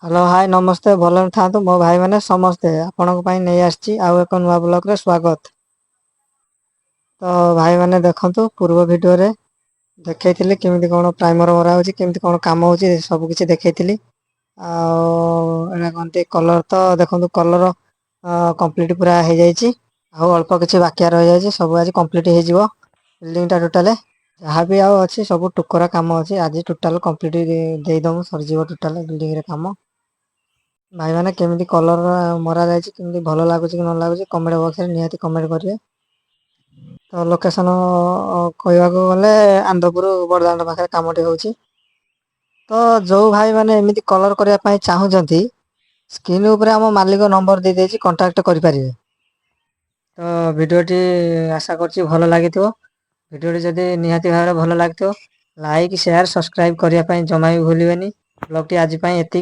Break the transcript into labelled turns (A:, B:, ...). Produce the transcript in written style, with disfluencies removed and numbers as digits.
A: Hello high ନମସ୍ତେ ଭଲରେ ଥାଆନ୍ତୁ ମୋ ଭାଇମାନେ ସମସ୍ତେ ଆପଣଙ୍କ ପାଇଁ ନେଇ ଆସିଛି ଆଉ ଏକ ନୂଆ ବ୍ଲଗରେ ସ୍ୱାଗତ। ତ ଭାଇମାନେ ଦେଖନ୍ତୁ ପୂର୍ବ ଭିଡ଼ିଓରେ ଦେଖେଇଥିଲି କେମିତି କଣ ପ୍ରାଇମର ମରା ହଉଛି କେମିତି କଣ କାମ ହଉଛି ସବୁ କିଛି ଦେଖେଇଥିଲି। ଆଉ ଏଇଟା କହନ୍ତି କଲର ତ ଦେଖନ୍ତୁ କଲର କମ୍ପ୍ଲିଟ ପୁରା ହେଇଯାଇଛି। ଆଉ ଅଳ୍ପ କିଛି ବାକିଆ ରହିଯାଇଛି ସବୁ ଆଜି କମ୍ପ୍ଲିଟ ହେଇଯିବ ବିଲ୍ଡିଂଟା ଟୋଟାଲ। ଯାହାବି ଆଉ ଅଛି ସବୁ ଟୁକରା କାମ ଅଛି ଆଜି ଟୋଟାଲ କମ୍ପ୍ଲିଟ ଦେଇଦବୁ ସରିଯିବ ଟୋଟାଲ ବିଲ୍ଡିଂରେ କାମ। ଭାଇମାନେ କେମିତି କଲର ମରା ଯାଇଛି କେମିତି ଭଲ ଲାଗୁଛି କି ନ ଲାଗୁଛି କମେଣ୍ଟ ବକ୍ସରେ ନିହାତି କମେଣ୍ଟ କରିବେ। ତ ଲୋକେସନ କହିବାକୁ ଗଲେ ଆନ୍ଦପୁର ବଡ଼ଦାଣ୍ଡ ପାଖରେ କାମଟି ହଉଛି। ତ ଯୋଉ ଭାଇ ମାନେ ଏମିତି କଲର କରିବା ପାଇଁ ଚାହୁଁଛନ୍ତି ସ୍କ୍ରିନ୍ ଉପରେ ଆମ ମାଲିକ ନମ୍ବର ଦେଇଦେଇଛି କଣ୍ଟାକ୍ଟ କରିପାରିବେ। ତ ଭିଡ଼ିଓଟି ଆଶା କରୁଛି ଭଲ ଲାଗିଥିବ। ଭିଡ଼ିଓଟି ଯଦି ନିହାତି ଭାବରେ ଭଲ ଲାଗିଥିବ ଲାଇକ୍ ସେୟାର ସବସ୍କ୍ରାଇବ କରିବା ପାଇଁ ଜମା ବି ଭୁଲିବେନି। ବ୍ଲଗଟି ଆଜି ପାଇଁ ଏତିକି।